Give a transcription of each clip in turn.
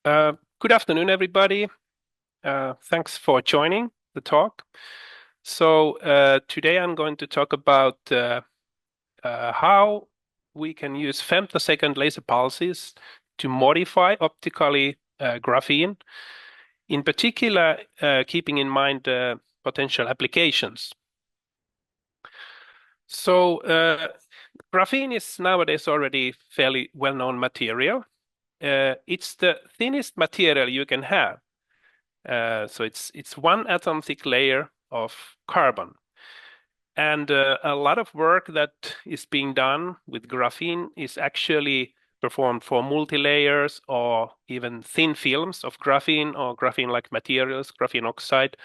Good afternoon, everybody. Thanks for joining the talk. So today I'm going to talk about how we can use femtosecond laser pulses to modify optically graphene, in particular keeping in mind potential applications. So graphene is nowadays already fairly well-known material. It's the thinnest material you can have. So it's one atom thick layer of carbon. And a lot of work that is being done with graphene is actually performed for multi-layers or even thin films of graphene or graphene-like materials, graphene oxide.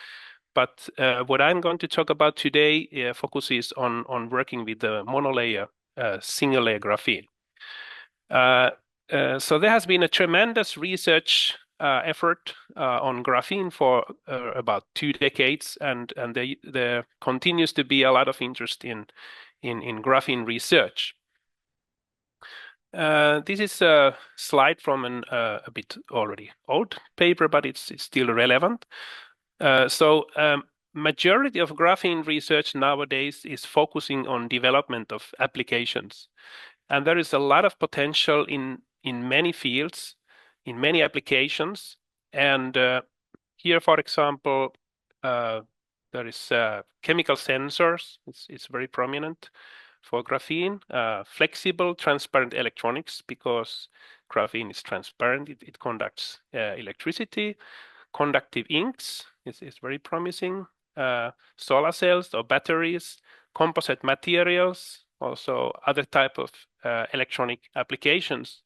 But what I'm going to talk about today focuses on working with the monolayer, single-layer graphene. So there has been a tremendous research effort on graphene for about 2 decades, and there continues to be a lot of interest in graphene research. This is a slide from a bit already old paper, but it's still relevant. So majority of graphene research nowadays is focusing on development of applications. And there is a lot of potential in many fields, in many applications. And here, for example, there is chemical sensors. It's very prominent for graphene. Flexible, transparent electronics, because graphene is transparent. It conducts electricity. Conductive inks is very promising. Solar cells or batteries, composite materials, also other type of electronic applications.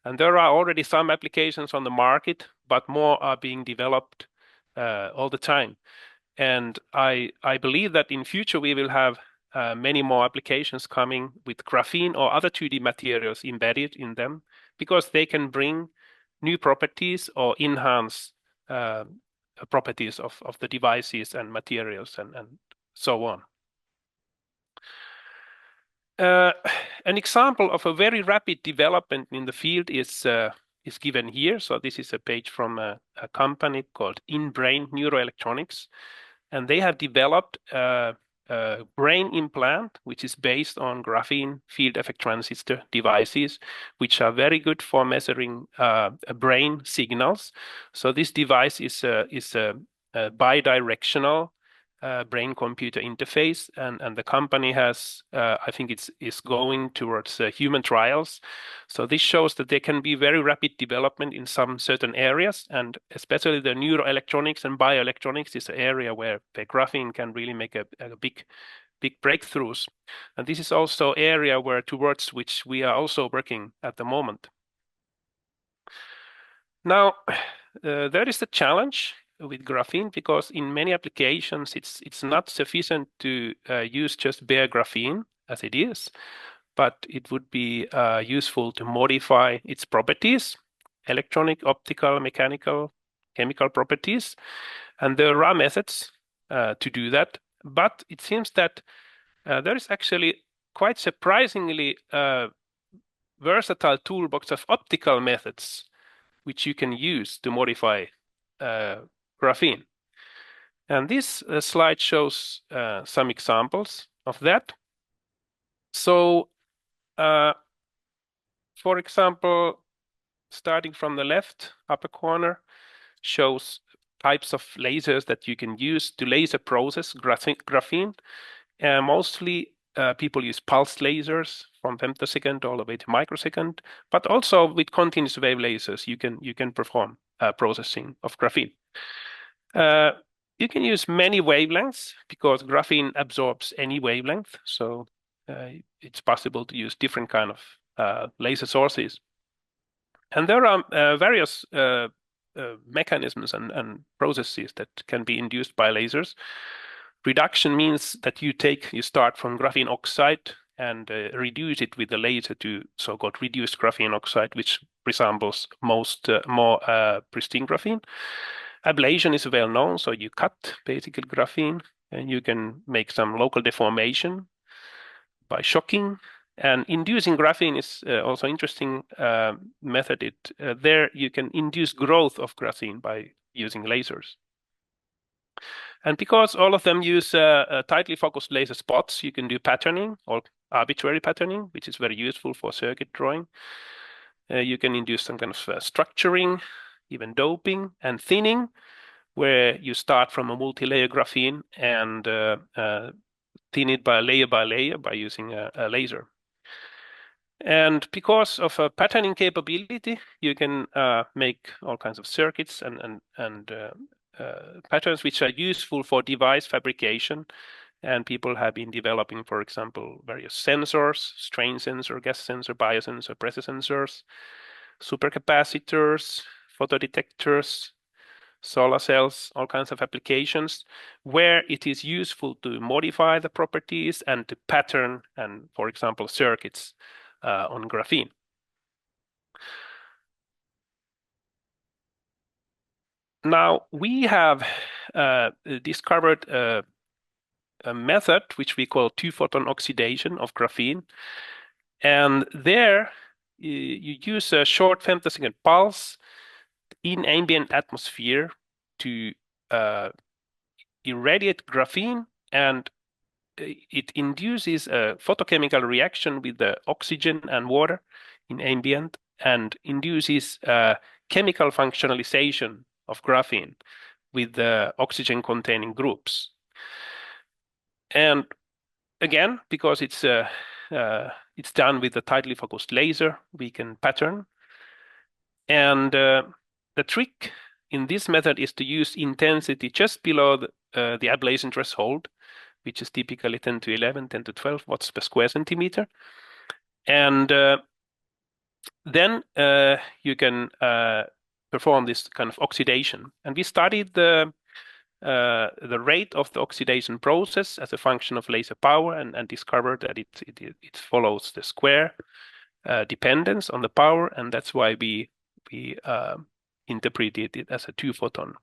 And there are already some applications on the market, but more are being developed all the time. And I believe that in future we will have many more applications coming with graphene or other 2D materials embedded in them, because they can bring new properties or enhance properties of the devices and materials and so on. An example of a very rapid development in the field is given here. So this is a page from a company called In-Brain Neuroelectronics, and they have developed a brain implant which is based on graphene field effect transistor devices, which are very good for measuring brain signals. So this device is a bidirectional brain-computer interface, and the company has, I think is going towards human trials. So this shows that there can be very rapid development in some certain areas, and especially the neuroelectronics and bioelectronics is an area where the graphene can really make a big breakthroughs. And this is also an area where towards which we are also working at the moment. Now, there is a challenge with graphene, because in many applications it's not sufficient to use just bare graphene as it is, but it would be useful to modify its properties, electronic, optical, mechanical, chemical properties. And there are methods to do that, but it seems that there is actually quite surprisingly versatile toolbox of optical methods which you can use to modify graphene. And this slide shows some examples of that. So, for example, starting from the left upper corner shows types of lasers that you can use to laser process graphene. Mostly people use pulsed lasers from femtosecond all the way to microsecond, but also with continuous wave lasers you can perform processing of graphene. You can use many wavelengths because graphene absorbs any wavelength, so it's possible to use different kind of laser sources. And there are various mechanisms and processes that can be induced by lasers. Reduction means that you start from graphene oxide and reduce it with the laser to so-called reduced graphene oxide, which resembles more pristine graphene. Ablation is well known, so you cut basically graphene, and you can make some local deformation by shocking. And inducing graphene is also interesting method. There you can induce growth of graphene by using lasers. And because all of them use tightly focused laser spots, you can do patterning or arbitrary patterning, which is very useful for circuit drawing. You can induce some kind of structuring, even doping and thinning, where you start from a multi-layer graphene and thin it by layer by using a laser. And because of a patterning capability, you can make all kinds of circuits and patterns which are useful for device fabrication. And people have been developing, for example, various sensors, strain sensor, gas sensor, biosensor, pressure sensors, supercapacitors, photodetectors, solar cells, all kinds of applications where it is useful to modify the properties and to pattern and, for example, circuits on graphene. Now, we have discovered a method which we call two-photon oxidation of graphene. And there you use a short femtosecond pulse in ambient atmosphere to irradiate graphene, and it induces a photochemical reaction with the oxygen and water in ambient and induces chemical functionalization of graphene with the oxygen-containing groups. And again, because it's done with a tightly focused laser, we can pattern. And the trick in this method is to use intensity just below the ablation threshold, which is typically 10 to 11, 10 to 12 watts per square centimeter. And then you can perform this kind of oxidation. And we studied the rate of the oxidation process as a function of laser power and discovered that it follows the square dependence on the power, and that's why we interpreted it as a two-photon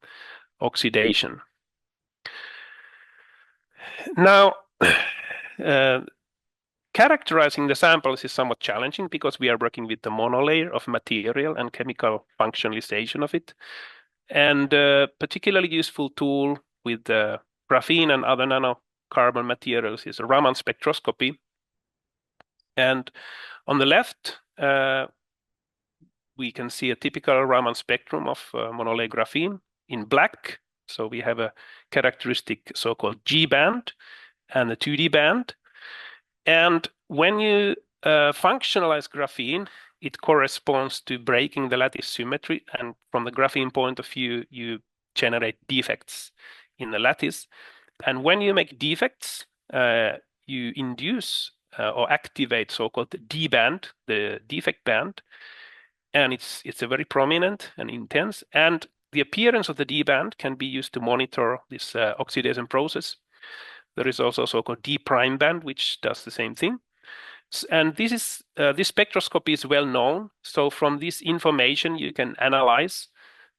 oxidation. Now, characterizing the samples is somewhat challenging because we are working with the monolayer of material and chemical functionalization of it. And a particularly useful tool with the graphene and other nanocarbon materials is a Raman spectroscopy. And on the left, we can see a typical Raman spectrum of monolayer graphene in black. So we have a characteristic so-called G band and a 2D band. And when you functionalize graphene, it corresponds to breaking the lattice symmetry. And from the graphene point of view, you generate defects in the lattice. And when you make defects, you induce or activate so-called D band, the defect band. And it's a very prominent and intense. And the appearance of the D band can be used to monitor this oxidation process. There is also so-called D prime band, which does the same thing. And this spectroscopy is well known. So from this information, you can analyze,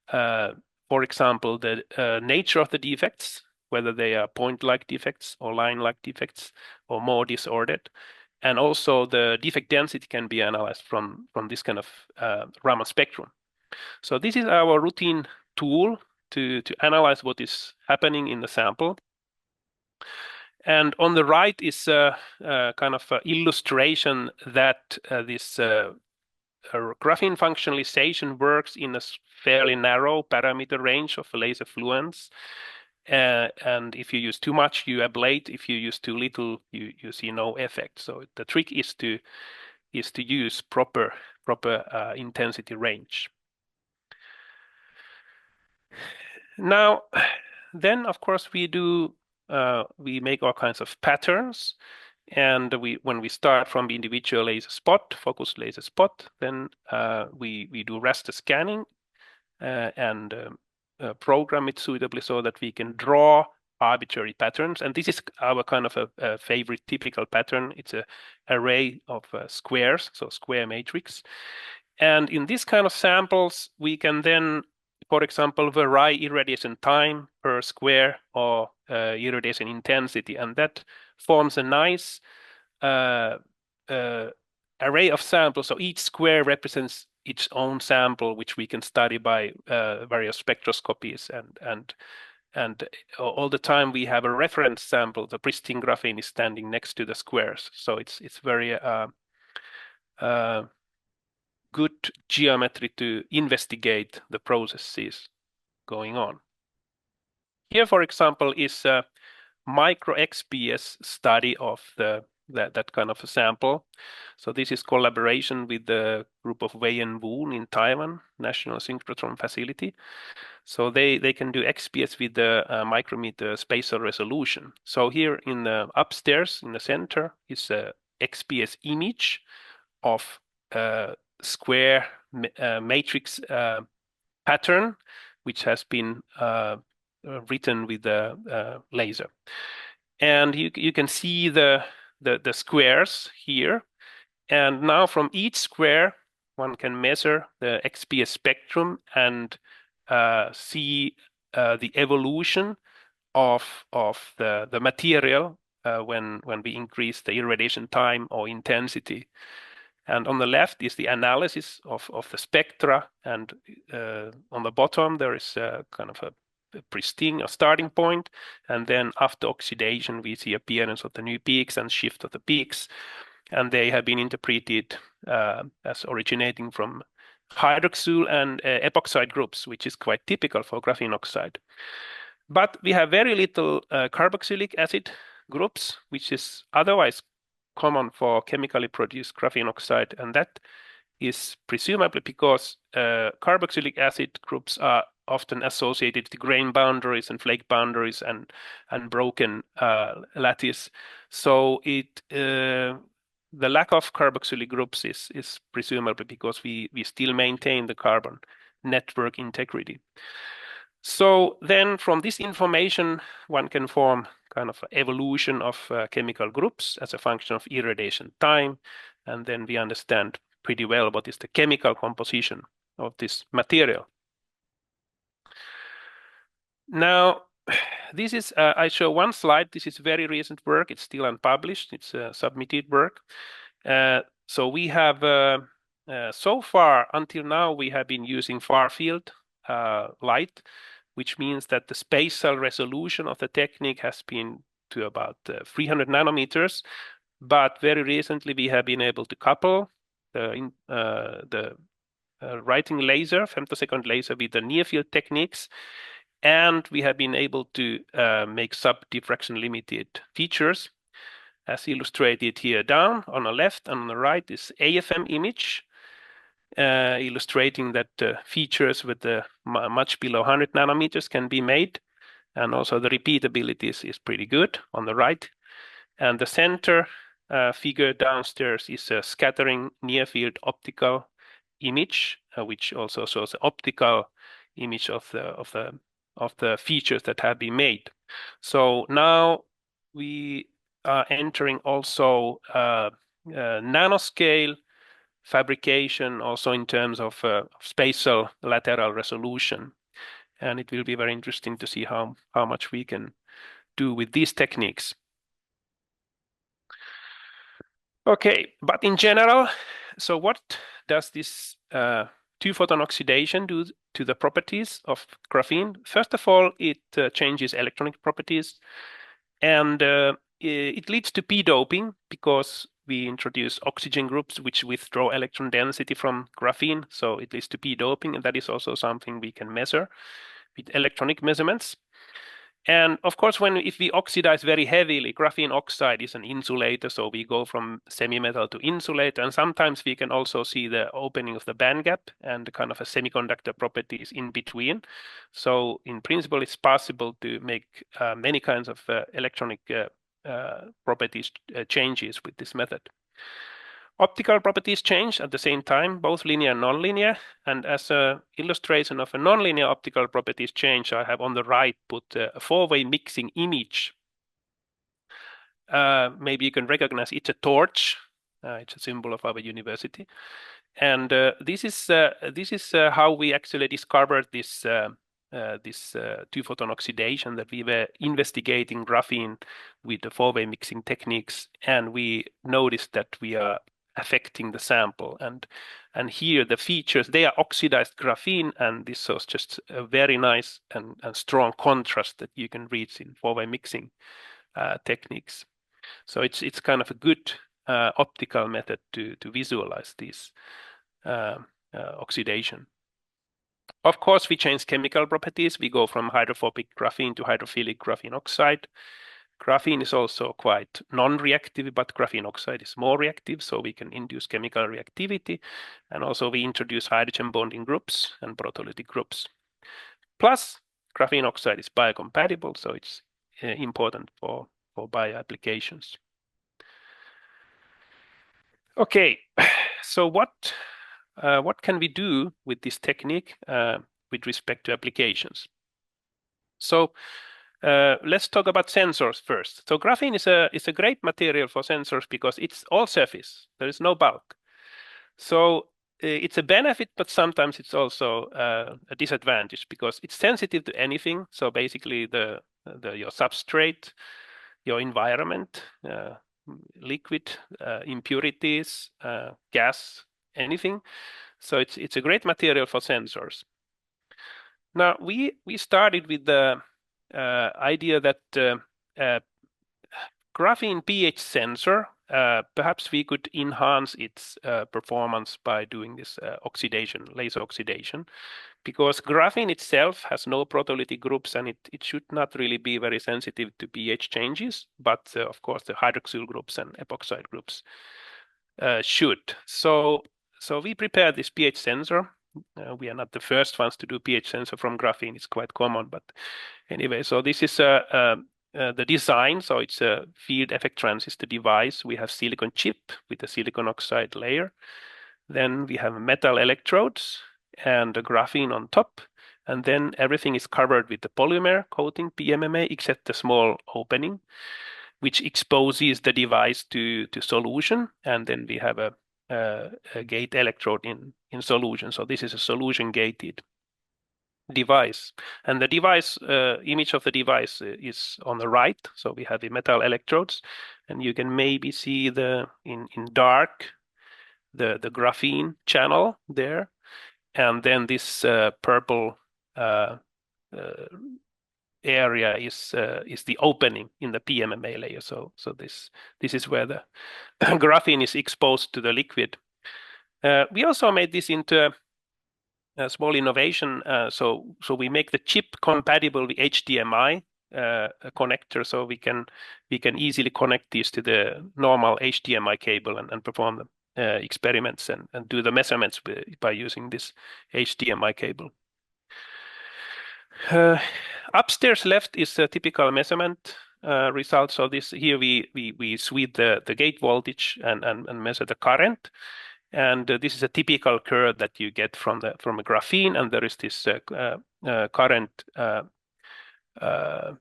for example, the nature of the defects, whether they are point-like defects or line-like defects or more disordered. And also the defect density can be analyzed from this kind of Raman spectrum. So this is our routine tool to analyze what is happening in the sample. And on the right is a kind of illustration that this graphene functionalization works in a fairly narrow parameter range of laser fluence. And if you use too much, you ablate. If you use too little, you see no effect. So the trick is to use proper intensity range. Now, then of course we make all kinds of patterns, and when we start from the individual laser spot, focused laser spot, then we do raster scanning and program it suitably so that we can draw arbitrary patterns. And this is our kind of a favorite typical pattern. It's an array of squares, so square matrix. And in this kind of samples, we can then, for example, vary irradiation time per square or irradiation intensity, and that forms a nice array of samples. So each square represents its own sample, which we can study by various spectroscopies, and all the time we have a reference sample. The pristine graphene is standing next to the squares, so it's very good geometry to investigate the processes going on. Here, for example, is a micro XPS study of that kind of a sample. So this is collaboration with the group of Wei and Woon in Taiwan National Synchrotron Facility. So they can do XPS with the micrometer spatial resolution. So here in the upstairs in the center is a XPS image of a square matrix pattern, which has been written with the laser. And you can see the squares here. And now from each square, one can measure the XPS spectrum and see the evolution of the material when we increase the irradiation time or intensity. And on the left is the analysis of the spectra, and on the bottom there is kind of a pristine starting point, and then after oxidation we see appearance of the new peaks and shift of the peaks, and they have been interpreted as originating from hydroxyl and epoxide groups, which is quite typical for graphene oxide. But we have very little carboxylic acid groups, which is otherwise common for chemically produced graphene oxide, and that is presumably because carboxylic acid groups are often associated with grain boundaries and flake boundaries and broken lattice. So the lack of carboxylic groups is presumably because we still maintain the carbon network integrity. So then from this information, one can form kind of evolution of chemical groups as a function of irradiation time. And then we understand pretty well what is the chemical composition of this material. Now, this is, I show one slide. This is very recent work. It's still unpublished. It's submitted work. So we have, so far until now, we have been using far field light, which means that the spatial resolution of the technique has been to about 300 nanometers. But very recently, we have been able to couple the writing laser, femtosecond laser, with the near field techniques. And we have been able to make sub-diffraction limited features, as illustrated here down on the left and on the right is AFM image, illustrating that features with much below 100 nanometers can be made. And also the repeatability is pretty good on the right. And the center figure downstairs is a scattering near field optical image, which also shows the optical image of the features that have been made. So now we are entering also nanoscale fabrication, also in terms of spatial lateral resolution. And it will be very interesting to see how much we can do with these techniques. Okay, but in general, so what does this two-photon oxidation do to the properties of graphene? First of all, it changes electronic properties, and it leads to p-doping because we introduce oxygen groups which withdraw electron density from graphene, so it leads to p-doping, and that is also something we can measure with electronic measurements. And of course, if we oxidize very heavily, graphene oxide is an insulator, so we go from semi-metal to insulator, and sometimes we can also see the opening of the band gap and the kind of a semiconductor properties in between. So in principle, it's possible to make many kinds of electronic properties changes with this method. Optical properties change at the same time, both linear and nonlinear. And as an illustration of a nonlinear optical properties change, I have on the right put a four-way mixing image. Maybe you can recognize it's a torch. It's a symbol of our university. And this is how we actually discovered this this two-photon oxidation, that we were investigating graphene with the four-way mixing techniques, and we noticed that we are affecting the sample. And here the features, they are oxidized graphene, and this was just a very nice and strong contrast that you can reach in four-way mixing techniques. So it's kind of a good optical method to visualize this oxidation. Of course, we change chemical properties. We go from hydrophobic graphene to hydrophilic graphene oxide. Graphene is also quite non-reactive, but graphene oxide is more reactive, so we can induce chemical reactivity. And also we introduce hydrogen bonding groups and proteolytic groups. Plus, graphene oxide is biocompatible, so it's important for bio applications. Okay, so what can we do with this technique with respect to applications? So let's talk about sensors first. So graphene is a great material for sensors because it's all surface. There is no bulk. So it's a benefit, but sometimes it's also a disadvantage because it's sensitive to anything. So basically your substrate, your environment, liquid, impurities, gas, anything. So it's a great material for sensors. Now we started with the idea that graphene pH sensor, perhaps we could enhance its performance by doing this oxidation, laser oxidation, because graphene itself has no proteolytic groups and it should not really be very sensitive to pH changes, but of course the hydroxyl groups and epoxide groups should. So we prepared this pH sensor. We are not the first ones to do pH sensor from graphene. It's quite common, but anyway, so this is the design. So it's a field effect transistor device. We have silicon chip with a silicon oxide layer. Then we have metal electrodes and the graphene on top. And then everything is covered with the polymer coating, PMMA, except the small opening, which exposes the device to solution. And then we have a gate electrode in solution. So this is a solution gated device, and the device image of the device is on the right. So we have the metal electrodes, and you can maybe see in dark the graphene channel there, and then this purple area is the opening in the PMMA layer. So this is where the graphene is exposed to the liquid. We also made this into a small innovation. So we make the chip compatible with HDMI connector, so we can easily connect these to the normal HDMI cable and perform the experiments and do the measurements by using this HDMI cable. Upstairs left is a typical measurement result. So this here we sweep the gate voltage and measure the current. And this is a typical curve that you get from a graphene, and there is this current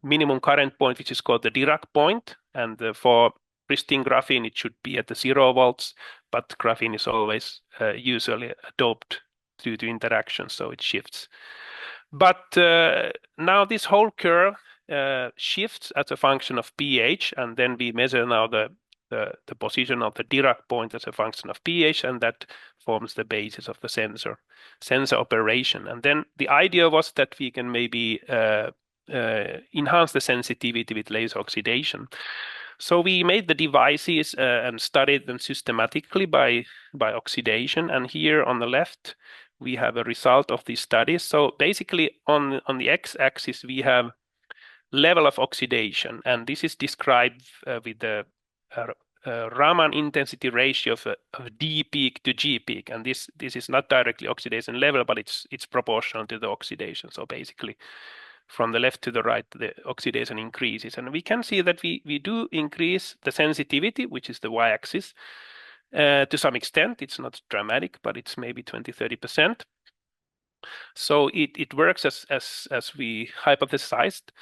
minimum current point, which is called the Dirac point. And for pristine graphene, it should be at the 0 volts, but graphene is always usually doped due to interaction, so it shifts. But now this whole curve shifts as a function of pH, and then we measure now the position of the Dirac point as a function of pH, and that forms the basis of the sensor operation. And then the idea was that we can maybe enhance the sensitivity with laser oxidation. So we made the devices and studied them systematically by oxidation. And here on the left, we have a result of these studies. So basically on the x-axis, we have level of oxidation, and this is described with the Raman intensity ratio of D peak to G peak, and this is not directly oxidation level, but it's proportional to the oxidation. So basically, from the left to the right, the oxidation increases, and we can see that we do increase the sensitivity, which is the y-axis, to some extent. It's not dramatic, but it's maybe 20-30%. So it works as we hypothesized.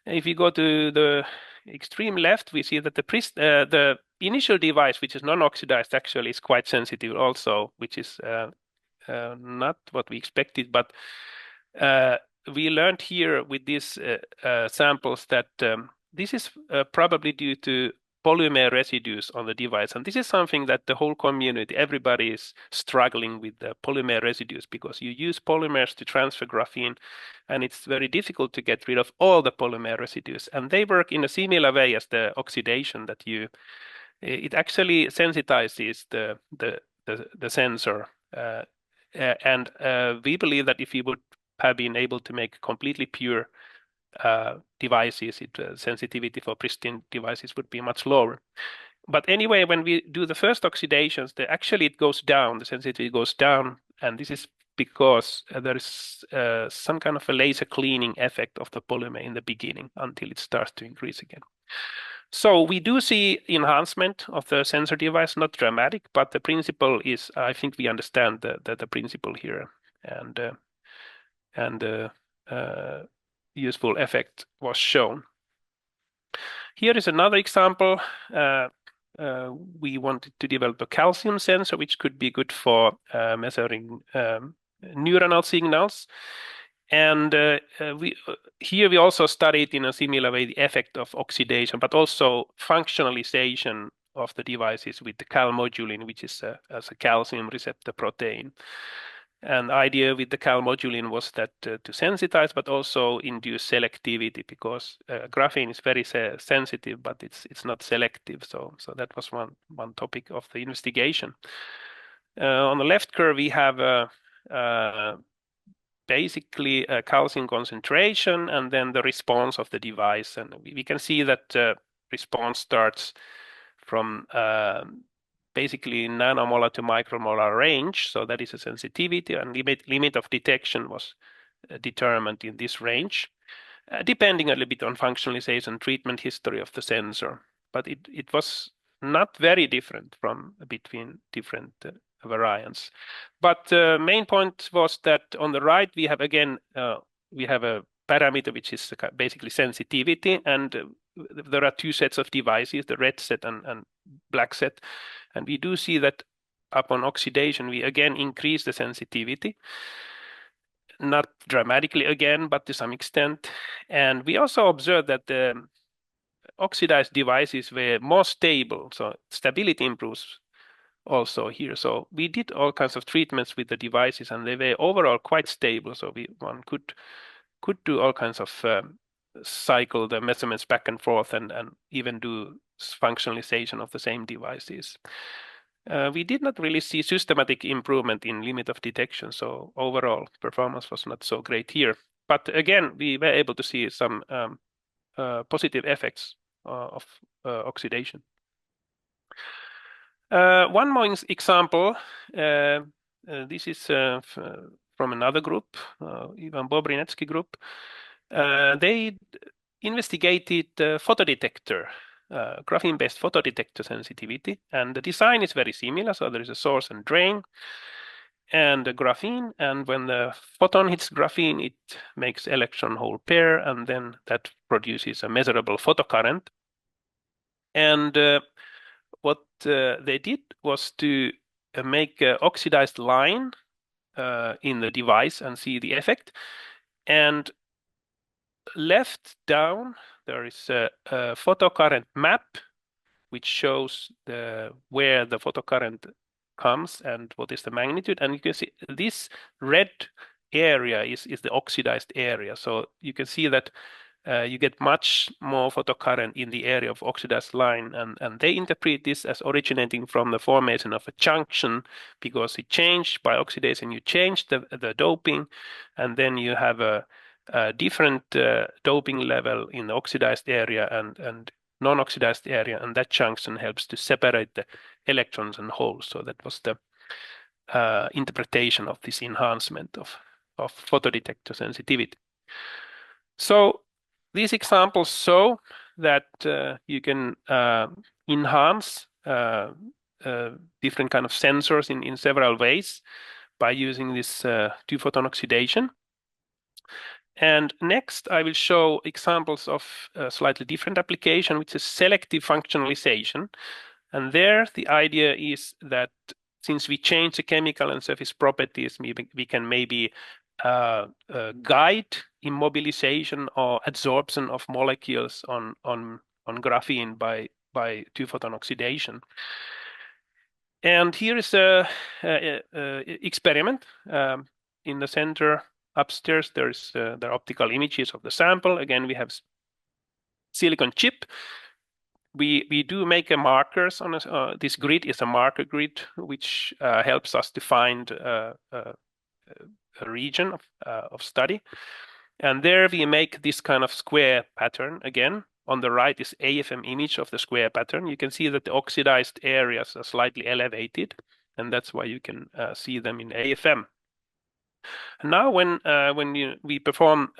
If you go to the extreme left, we see that the initial device, which is non-oxidized, actually is quite sensitive also, which is not what we expected. But we learned here with these samples that this is probably due to polymer residues on the device. And this is something that the whole community, everybody is struggling with the polymer residues, because you use polymers to transfer graphene, and it's very difficult to get rid of all the polymer residues. And they work in a similar way as the oxidation, that it actually sensitizes the sensor. And we believe that if we would have been able to make completely pure devices, sensitivity for pristine devices would be much lower. But anyway, when we do the first oxidations, actually it goes down, the sensitivity goes down, and this is because there is some kind of a laser cleaning effect of the polymer in the beginning until it starts to increase again. So we do see enhancement of the sensor device, not dramatic, but the principle is, I think we understand the principle here, and useful effect was shown. Here is another example. We wanted to develop a calcium sensor, which could be good for measuring neuronal signals. And here we also studied in a similar way the effect of oxidation, but also functionalization of the devices with the calmodulin, which is as a calcium receptor protein. And the idea with the calmodulin was that to sensitize, but also induce selectivity, because graphene is very sensitive, but it's not selective. So that was one topic of the investigation. On the left curve, we have basically a calcium concentration and then the response of the device. And we can see that response starts from basically nanomolar to micromolar range. So that is a sensitivity, and limit of detection was determined in this range, depending a little bit on functionalization treatment history of the sensor. But it was not very different between different variants. But the main point was that on the right, we have again, we have a parameter which is basically sensitivity, and there are two sets of devices, the red set and black set. And we do see that upon oxidation, we again increase the sensitivity, not dramatically again, but to some extent. And we also observed that the oxidized devices were more stable, so stability improves also here. So we did all kinds of treatments with the devices, and they were overall quite stable. So one could do all kinds of cycle the measurements back and forth, and even do functionalization of the same devices. We did not really see systematic improvement in limit of detection, so overall performance was not so great here. But again, we were able to see some positive effects of oxidation. One more example. This is from another group, Ivan Bobrinetsky group. They investigated photodetector, graphene-based photodetector sensitivity, and the design is very similar. So there is a source and drain, and the graphene, and when the photon hits graphene, it makes electron-hole pair, and then that produces a measurable photocurrent. And what they did was to make an oxidized line in the device and see the effect. And left down, there is a photocurrent map, which shows where the photocurrent comes and what is the magnitude. And you can see this red area is the oxidized area. So you can see that you get much more photocurrent in the area of oxidized line, and they interpret this as originating from the formation of a junction, because it changed by oxidation. You change the doping, and then you have a different doping level in the oxidized area and non-oxidized area, and that junction helps to separate the electrons and holes. So that was the interpretation of this enhancement of photodetector sensitivity. So these examples show that you can enhance different kind of sensors in several ways by using this two-photon oxidation. And next, I will show examples of a slightly different application, which is selective functionalization. And there, the idea is that since we change the chemical and surface properties, we can maybe guide immobilization or adsorption of molecules on graphene by two-photon oxidation. And here is a experiment. In the center upstairs, there are optical images of the sample. Again, we have silicon chip. We do make a markers on this grid is a marker grid, which helps us to find a region of study. And there we make this kind of square pattern again. On the right is AFM image of the square pattern. You can see that the oxidized areas are slightly elevated, and that's why you can see them in AFM. Now, when we perform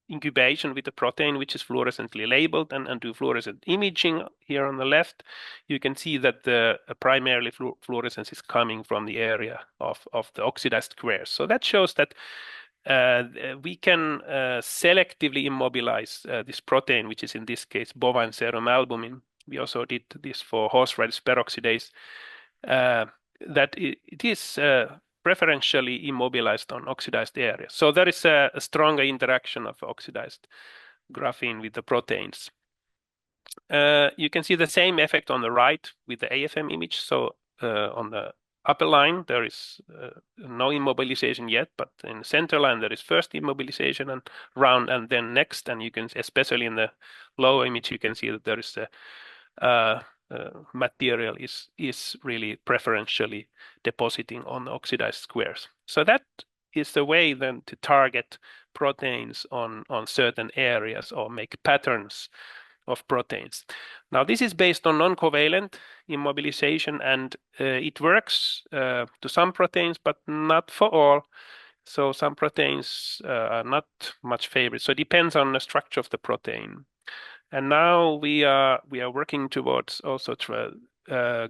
incubation with the protein, which is fluorescently labeled, and do fluorescent imaging here on the left, you can see that the primarily fluorescence is coming from the area of the oxidized squares. So that shows that we can selectively immobilize this protein, which is in this case bovine serum albumin. We also did this for horseradish peroxidase, that it is preferentially immobilized on oxidized areas. So there is a stronger interaction of oxidized graphene with the proteins. You can see the same effect on the right with the AFM image. So on the upper line, there is no immobilization yet, but in the center line, there is first immobilization and round and then next. And you can, especially in the lower image, you can see that there is a material is really preferentially depositing on oxidized squares. So that is the way then to target proteins on certain areas or make patterns of proteins. Now, this is based on non-covalent immobilization, and it works to some proteins, but not for all. So some proteins are not much favored. So it depends on the structure of the protein. And now we are working towards also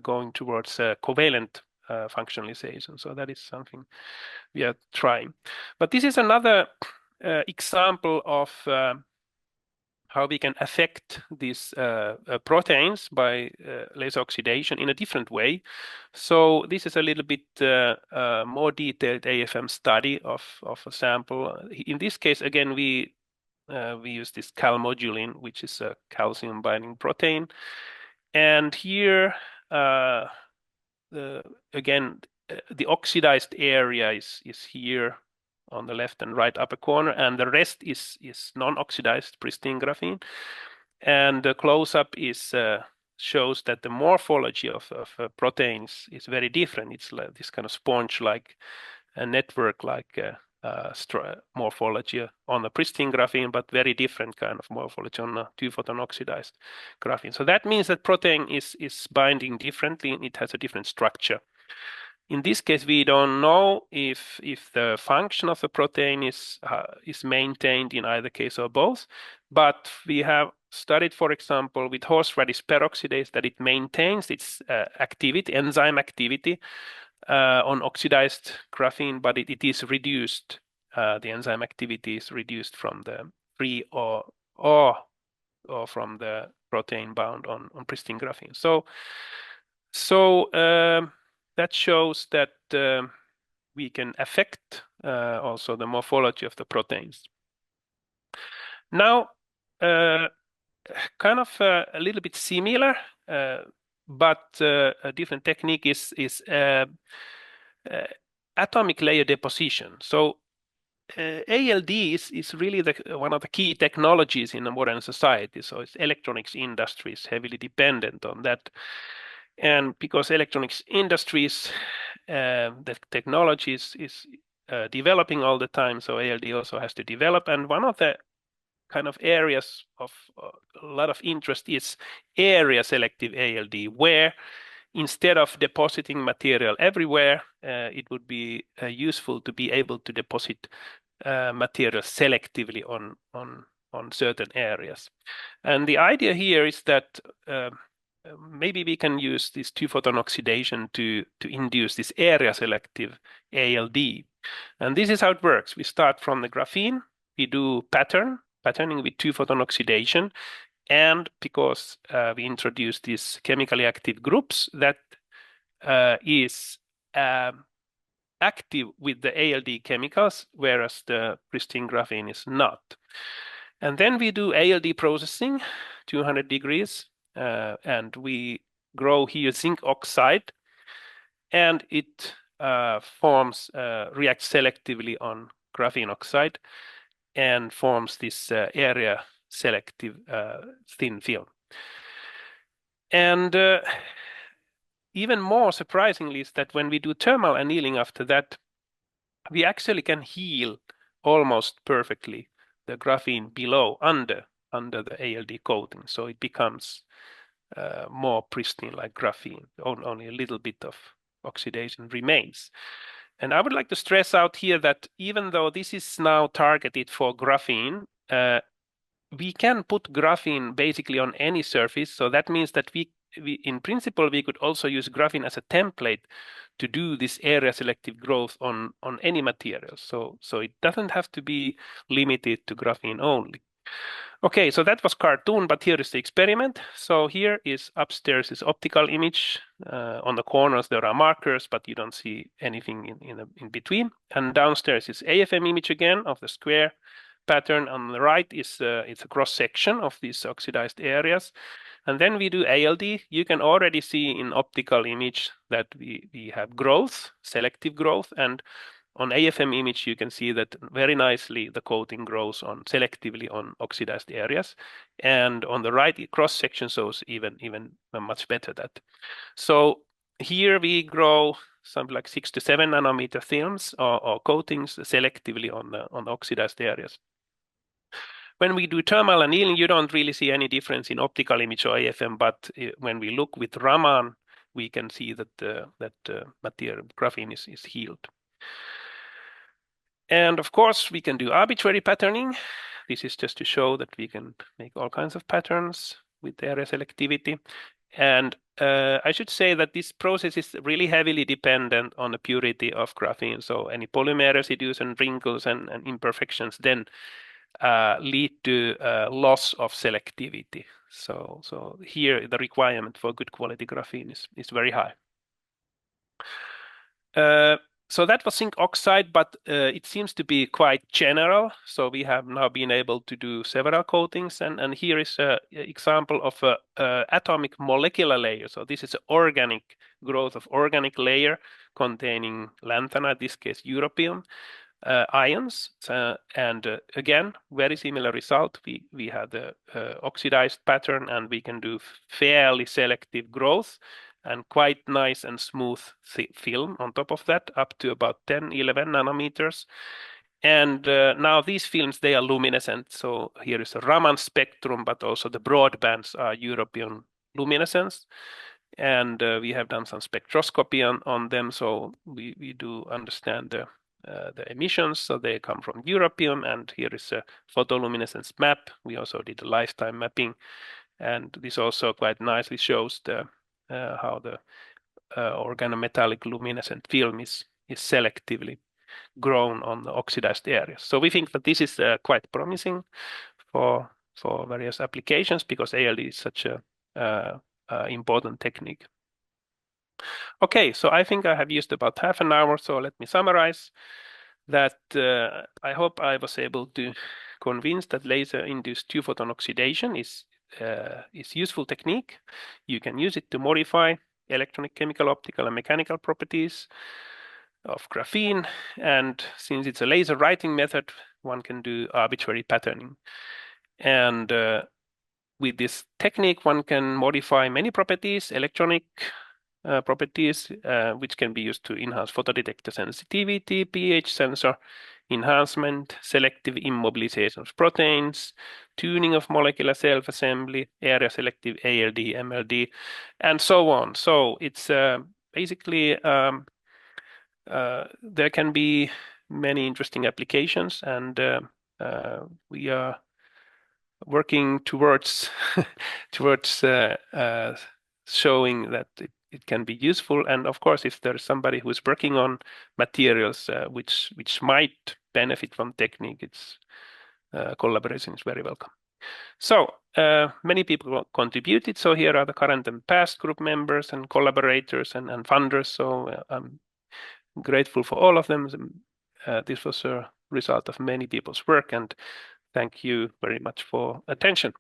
going towards covalent functionalization. So that is something we are trying. But this is another example of how we can affect these proteins by laser oxidation in a different way. So this is a little bit more detailed AFM study of a sample. In this case, again, we use this calmodulin, which is a calcium binding protein. And here, again, the oxidized area is here on the left and right upper corner, and the rest is non-oxidized pristine graphene. And the close-up is shows that the morphology of proteins is very different. It's like this kind of sponge-like network-like morphology on the pristine graphene, but very different kind of morphology on the two-photon oxidized graphene. So that means that protein is binding differently, and it has a different structure. In this case, we don't know if the function of the protein is maintained in either case or both, but we have studied, for example, with horseradish peroxidase that it maintains its activity, enzyme activity on oxidized graphene, but it is reduced. The enzyme activity is reduced from the free or from the protein bound on pristine graphene. So that shows that we can affect also the morphology of the proteins. Now, kind of a little bit similar, but a different technique is atomic layer deposition. So ALD is really one of the key technologies in a modern society. So it's electronics industry is heavily dependent on that. And because electronics industries, the technology is developing all the time, so ALD also has to develop. And one of the kind of areas of a lot of interest is area-selective ALD, where instead of depositing material everywhere, it would be useful to be able to deposit material selectively on certain areas. And the idea here is that maybe we can use this two-photon oxidation to induce this area-selective ALD. And this is how it works. We start from the graphene, we do patterning with two-photon oxidation, and because we introduce these chemically active groups, that is active with the ALD chemicals, whereas the pristine graphene is not. And then we do ALD processing, 200 degrees, and we grow here zinc oxide, and it reacts selectively on graphene oxide and forms this area selective thin film. And even more surprisingly is that when we do thermal annealing after that, we actually can heal almost perfectly the graphene below, under the ALD coating. So it becomes more pristine like graphene. Only a little bit of oxidation remains. And I would like to stress out here that even though this is now targeted for graphene, we can put graphene basically on any surface. So that means that we in principle, we could also use graphene as a template to do this area selective growth on any material. So it doesn't have to be limited to graphene only. Okay, so that was cartoon, but here is the experiment. So here is upstairs is optical image. On the corners there are markers, but you don't see anything in between. And downstairs is AFM image again of the square pattern. On the right is it's a cross section of these oxidized areas. And then we do ALD. You can already see in optical image that we have growth, selective growth, and on AFM image, you can see that very nicely the coating grows on selectively on oxidized areas. And on the right, cross section shows even much better that. So here we grow something like 6 to 7 nanometer films or coatings selectively on the oxidized areas. When we do thermal annealing, you don't really see any difference in optical image or AFM, but when we look with Raman, we can see that material graphene is healed. And of course, we can do arbitrary patterning. This is just to show that we can make all kinds of patterns with area selectivity. And I should say that this process is really heavily dependent on the purity of graphene. So any polymer residues and wrinkles and imperfections then lead to loss of selectivity. So here the requirement for good quality graphene is very high. So that was zinc oxide, but it seems to be quite general. So we have now been able to do several coatings, and here is an example of a atomic molecular layer. So this is an organic growth of organic layer containing lanthanide, in this case europium, ions. And again, very similar result. We had the oxidized pattern, and we can do fairly selective growth and quite nice and smooth film on top of that, up to about 10, 11 nanometers. And now these films, they are luminescent. So here is a Raman spectrum, but also the broadbands are europium luminescence. And we have done some spectroscopy on them, so we do understand the emissions. So they come from europium, and here is a photoluminescence map. We also did a lifetime mapping, and this also quite nicely shows how the organometallic luminescent film is selectively grown on the oxidized areas. So we think that this is quite promising for various applications because ALD is such a important technique. Okay, so I think I have used about half an hour, so let me summarize that I hope I was able to convince that laser-induced two-photon oxidation is useful technique. You can use it to modify electronic, chemical, optical, and mechanical properties of graphene. And since it's a laser writing method, one can do arbitrary patterning. And with this technique, one can modify many properties, electronic properties, which can be used to enhance photodetector sensitivity, pH sensor enhancement, selective immobilization of proteins, tuning of molecular self-assembly, area selective ALD, MLD, and so on. So it's basically there can be many interesting applications, and we are working towards showing that it can be useful. And of course, if there's somebody who's working on materials which might benefit from technique, it's collaboration is very welcome. So many people contributed. So here are the current and past group members and collaborators and funders. So grateful for all of them. This was a result of many people's work, and thank you very much for attention.